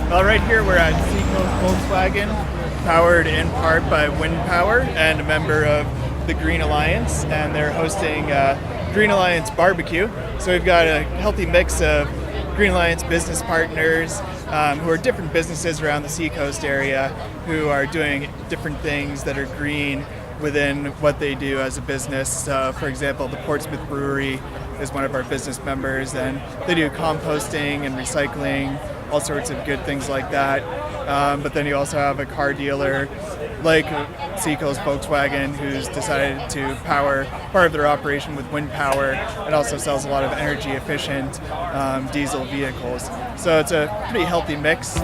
Well, right here we're at Seacoast Volkswagen, powered in part by wind power and a member of the Green Alliance, and they're hosting Green Alliance Barbecue. So we've got a healthy mix of Green Alliance business partners who are different businesses around the Seacoast area who are doing different things that are green within what they do as a business. For example, the Portsmouth Brewery is one of our business members, and they do composting and recycling, all sorts of good things like that. But then you also have a car dealer like Seacoast Volkswagen who's decided to power part of their operation with wind power and also sells a lot of energy efficient diesel vehicles. So it's a pretty healthy mix.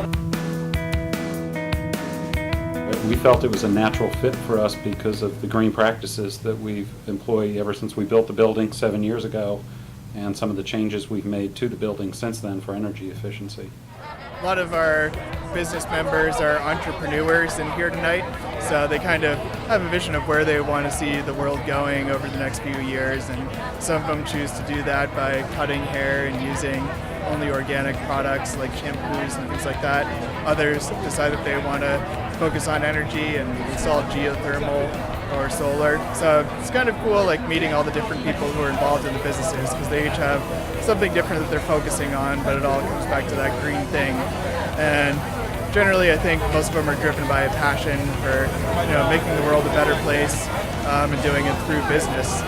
We felt it was a natural fit for us because of the green practices that we've employed ever since we built the building 7 years ago, and some of the changes we've made to the building since then for energy efficiency. A lot of our business members are entrepreneurs in here tonight, so they kind of have a vision of where they want to see the world going over the next few years, and some of them choose to do that by cutting hair and using only organic products like shampoos and things like that. Others decide that they want to focus on energy and install geothermal or solar. So it's kind of cool, like meeting all the different people who are involved in the businesses, because they each have something different that they're focusing on, but it all comes back to that green thing. And generally, I think most of them are driven by a passion for, making the world a better place and doing it through business.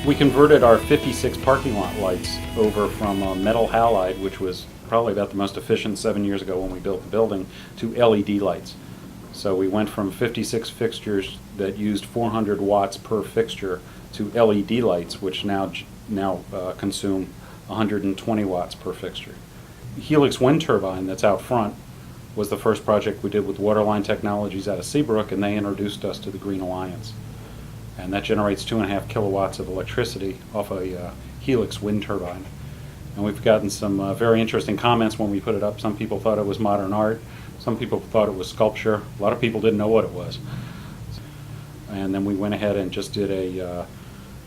We converted our 56 parking lot lights over from metal halide, which was probably about the most efficient 7 years ago when we built the building, to LED lights. So we went from 56 fixtures that used 400 watts per fixture to LED lights, which now consume 120 watts per fixture. Helix wind turbine that's out front was the first project we did with Waterline Technologies out of Seabrook, and they introduced us to the Green Alliance. And that generates 2.5 kilowatts of electricity off a Helix wind turbine. And we've gotten some very interesting comments when we put it up. Some people thought it was modern art. Some people thought it was sculpture. A lot of people didn't know what it was. And then we went ahead and just did a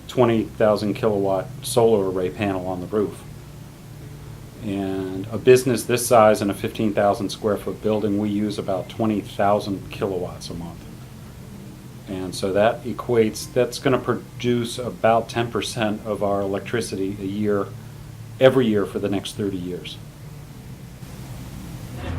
20,000 kilowatt solar array panel on the roof. And a business this size in a 15,000 square foot building, we use about 20,000 kilowatts a month. And so that equates, that's going to produce about 10% of our electricity a year, every year for the next 30 years.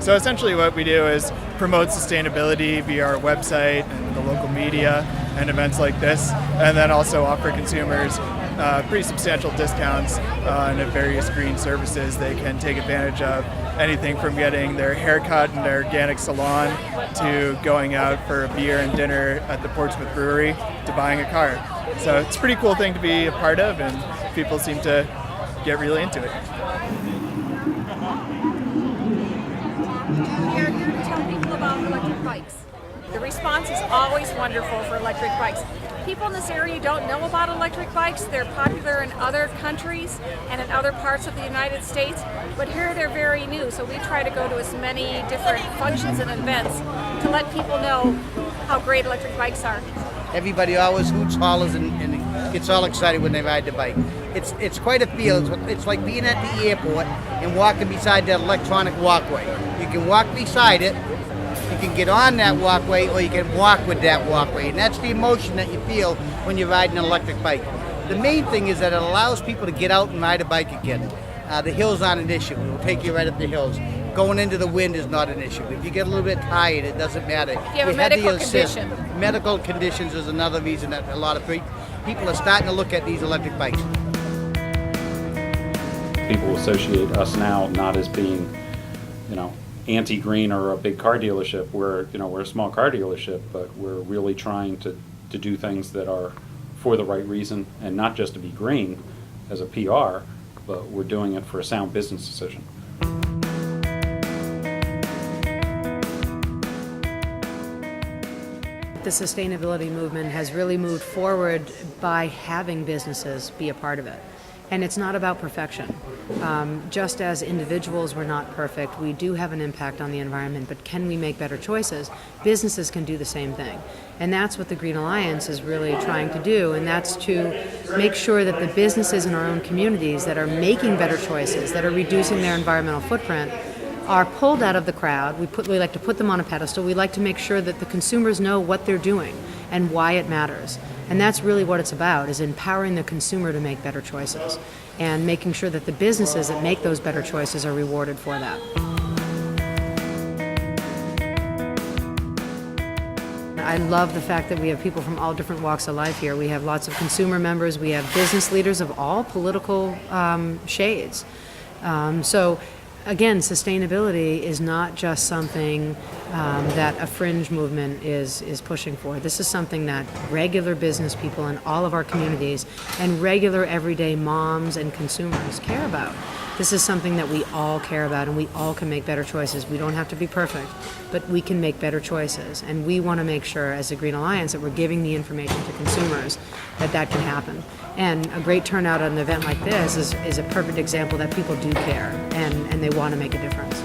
So essentially what we do is promote sustainability via our website and the local media and events like this, and then also offer consumers pretty substantial discounts on various green services they can take advantage of. Anything from getting their haircut in their organic salon to going out for a beer and dinner at the Portsmouth Brewery to buying a car. So it's a pretty cool thing to be a part of, and people seem to get really into it. We are here to tell people about electric bikes. The response is always wonderful for electric bikes. People in this area don't know about electric bikes. They're popular in other countries and in other parts of the United States, but here they're very new, so we try to go to as many different functions and events to let people know how great electric bikes are. Everybody always hoots, hollers, and gets all excited when they ride the bike. It's quite a feel. It's like being at the airport and walking beside that electronic walkway. You can walk beside it, you can get on that walkway, or you can walk with that walkway. And that's the emotion that you feel when you're riding an electric bike. The main thing is that it allows people to get out and ride a bike again. The hills aren't an issue. It will take you right up the hills. Going into the wind is not an issue. If you get a little bit tired, it doesn't matter. If you have a medical condition. Medical conditions is another reason that a lot of people are starting to look at these electric bikes. People associate us now not as being, anti-green or a big car dealership. We're a small car dealership, but we're really trying to do things that are for the right reason, and not just to be green as a PR, but we're doing it for a sound business decision. The sustainability movement has really moved forward by having businesses be a part of it. And it's not about perfection. Just as individuals we're not perfect, we do have an impact on the environment, but can we make better choices? Businesses can do the same thing. And that's what the Green Alliance is really trying to do, and that's to make sure that the businesses in our own communities that are making better choices, that are reducing their environmental footprint, are pulled out of the crowd. We like to put them on a pedestal. We like to make sure that the consumers know what they're doing and why it matters. And that's really what it's about, is empowering the consumer to make better choices and making sure that the businesses that make those better choices are rewarded for that. I love the fact that we have people from all different walks of life here. We have lots of consumer members. We have business leaders of all political shades. So again, sustainability is not just something that a fringe movement is pushing for. This is something that regular business people in all of our communities and regular everyday moms and consumers care about. This is something that we all care about, and we all can make better choices. We don't have to be perfect, but we can make better choices. And we want to make sure, as the Green Alliance, that we're giving the information to consumers that that can happen. And a great turnout at an event like this is a perfect example that people do care, and they want to make a difference.